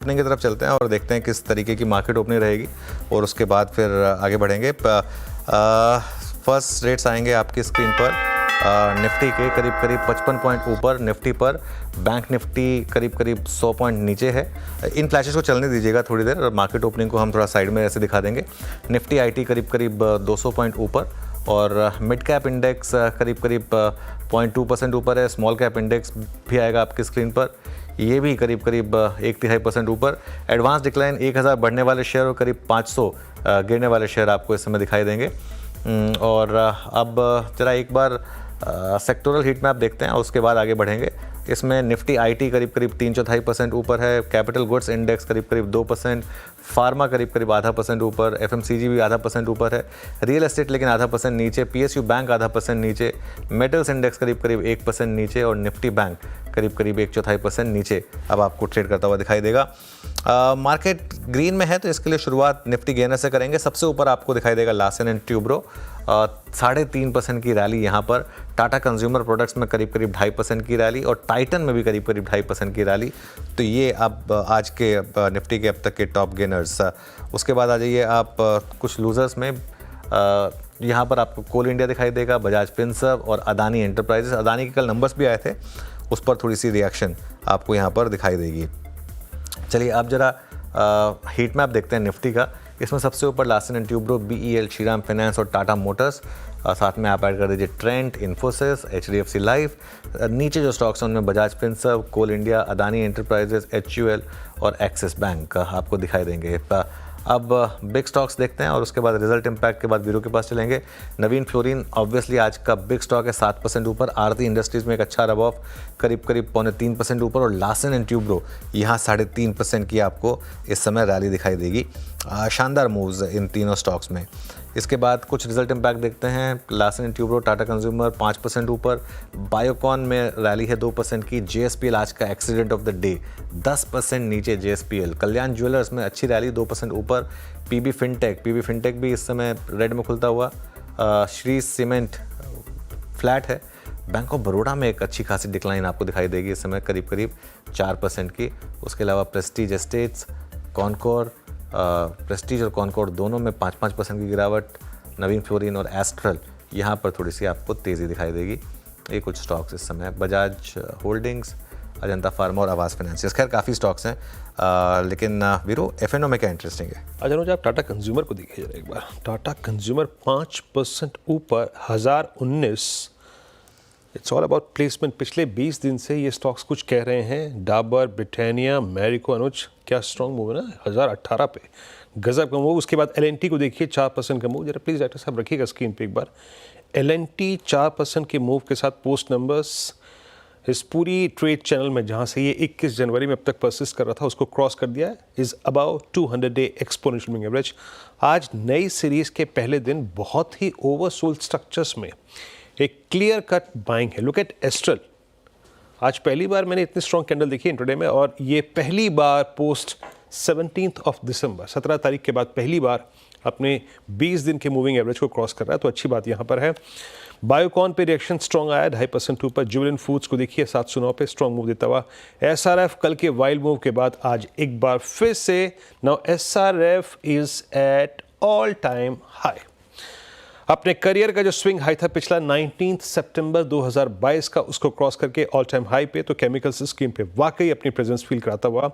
Opening की तरफ चलते हैं और देखते हैं किस तरीके की मार्केट ओपनिंग रहेगी और उसके बाद फिर आगे बढ़ेंगे। फर्स्ट रेट्स आएंगे आपकी स्क्रीन पर निफ्टी के करीब 55 पॉइंट ऊपर निफ्टी पर, बैंक निफ्टी करीब 100 पॉइंट नीचे है। इन फ्लैशेस को चलने दीजिएगा थोड़ी देर और मार्केट ओपनिंग को हम थोड़ा साइड में ऐसे दिखा देंगे। निफ्टी आईटी करीब 200 पॉइंट ऊपर और मिड कैप इंडेक्स करीब 0.2% ऊपर है। स्मॉल कैप इंडेक्स भी आएगा आपकी स्क्रीन पर, ये भी करीब 1.5% ऊपर। एडवांस डिक्लाइन 1000 बढ़ने वाले शेयर और करीब 500 गिरने वाले शेयर आपको इस समय दिखाई देंगे। और अब जरा एक बार सेक्टोरल हीट मैप देखते हैं और उसके बाद आगे बढ़ेंगे। इसमें निफ्टी आईटी करीब 3.25% ऊपर है। कैपिटल गुड्स इंडेक्स करीब 2%, फार्मा करीब 0.5% ऊपर, एफएमसीजी भी 0.5% ऊपर है। रियल एस्टेट लेकिन 0.5% नीचे, पीएसयू बैंक 0.5% नीचे, मेटल्स इंडेक्स करीब 1% नीचे और निफ्टी बैंक करीब 1/4% नीचे अब आपको ट्रेड करता हुआ दिखाई देगा। मार्केट ग्रीन में है तो इसके लिए शुरुआत निफ्टी गेनर से करेंगे। सबसे ऊपर आपको दिखाई देगा लार्सन एंड ट्यूब्रो, 3.5% की रैली यहाँ पर। टाटा कंज्यूमर प्रोडक्ट्स में करीब 2.5% की रैली और टाइटन में भी करीब 2.5% की रैली। तो ये अब आज के निफ्टी के अब तक के टॉप गेनर्स। उसके बाद आ जाइए आप कुछ लूजर्स में। यहाँ पर आपको कोल इंडिया दिखाई देगा, बजाज फिनसर्व और अदानी एंटरप्राइजेस। अदानी के कल नंबर्स भी आए थे, उस पर थोड़ी सी रिएक्शन आपको यहाँ पर दिखाई देगी। चलिए अब जरा हीट मैप देखते हैं निफ्टी का। इसमें सबसे ऊपर Larsen and Toubro, BEL, Shriram finance और टाटा मोटर्स। साथ में आप ऐड कर दीजिए ट्रेंट, इन्फोसिस, एचडीएफसी लाइफ। नीचे जो स्टॉक्स हैं उनमें बजाज फिनसर्व, कोल इंडिया, अदानी एंटरप्राइजेस, एचयूएल और एक्सिस बैंक आपको दिखाई देंगे। अब बिग स्टॉक्स देखते हैं और उसके बाद रिजल्ट इम्पैक्ट के बाद वीरो के पास चलेंगे। नवीन फ्लोरिन ऑब्वियसली आज का बिग स्टॉक है, 7% ऊपर। आरती इंडस्ट्रीज में एक अच्छा रब ऑफ करीब 0.3% ऊपर और लार्सन एंड ट्यूब्रो यहाँ 3.5% की आपको इस समय रैली दिखाई देगी। शानदार मूव्स इन तीनों स्टॉक्स में। इसके बाद कुछ रिजल्ट इम्पैक्ट देखते हैं। Larsen and Toubro, Tata consumer 5% ऊपर, बायोकॉन में रैली है 2% की। जेएसपीएल आज का एक्सीडेंट ऑफ द डे 10% नीचे जेएसपीएल। कल्याण ज्वेलर्स में अच्छी रैली 2% ऊपर। पीबी फिनटेक भी इस समय रेड में खुलता हुआ। श्री सीमेंट फ्लैट है। बैंक ऑफ बड़ौदा में एक अच्छी खासी डिक्लाइन आपको दिखाई देगी इस समय करीब 4% की। उसके अलावा प्रेस्टीज एस्टेट्स, कॉनकोर, प्रेस्टीज और कॉनकोर दोनों में 5% की गिरावट। नवीन फ्लोरिन और एस्ट्रल यहाँ पर थोड़ी सी आपको तेज़ी दिखाई देगी। ये कुछ स्टॉक्स इस समय। बजाज होल्डिंग्स, अजंता फार्मा और आवास फाइनेंसियर्स, खैर काफ़ी स्टॉक्स हैं। लेकिन वीरो एफएनओ में क्या इंटरेस्टिंग है? अच्छा, आप टाटा कंज्यूमर को देखिए जरा एक बार। टाटा कंज्यूमर 5% ऊपर, 1019। It's all about placement. पिछले 20 दिन से ये स्टॉक्स कुछ कह रहे हैं। डाबर, ब्रिटानिया, मैरिको, अनुज, क्या स्ट्रॉन्ग मूव है ना, 1018 पे, गजब का मूव। उसके बाद एलएनटी को देखिए 4% का मूव। जरा प्लीज़ डॉक्टर साहब रखिएगा स्क्रीन पे एक बार। एलएनटी 4% के मूव के साथ पोस्ट नंबर्स इस पूरी ट्रेड चैनल में जहां से ये 21 जनवरी में अब तक परसिस्ट कर रहा था उसको क्रॉस कर दिया है। Is about 200 day exponential moving average. आज नई सीरीज़ के पहले दिन बहुत ही ओवरसोल्ड स्ट्रक्चर्स में एक क्लियर कट बाइंग है। लुक एट एस्ट्रल, आज पहली बार मैंने इतनी स्ट्रॉन्ग कैंडल देखी इंट्राडे में और ये पहली बार पोस्ट 17 दिसंबर, 17 तारीख के बाद पहली बार अपने 20 दिन के मूविंग एवरेज को क्रॉस कर रहा है, तो अच्छी बात यहाँ पर है। बायोकॉन पे रिएक्शन स्ट्रॉन्ग आया 2.5% ऊपर। जुबिलेंट फूड्स को देखिए 709 पे स्ट्रॉन्ग मूव देता हुआ। एसआरएफ कल के वाइल्ड मूव के बाद आज एक बार फिर से now SRF is at all time high. अपने करियर का जो स्विंग हाई था पिछला 19 सितंबर 2022 का, उसको क्रॉस करके ऑल टाइम हाई पे, तो केमिकल्स स्क्रीन पे वाकई अपनी प्रेजेंस फील कराता हुआ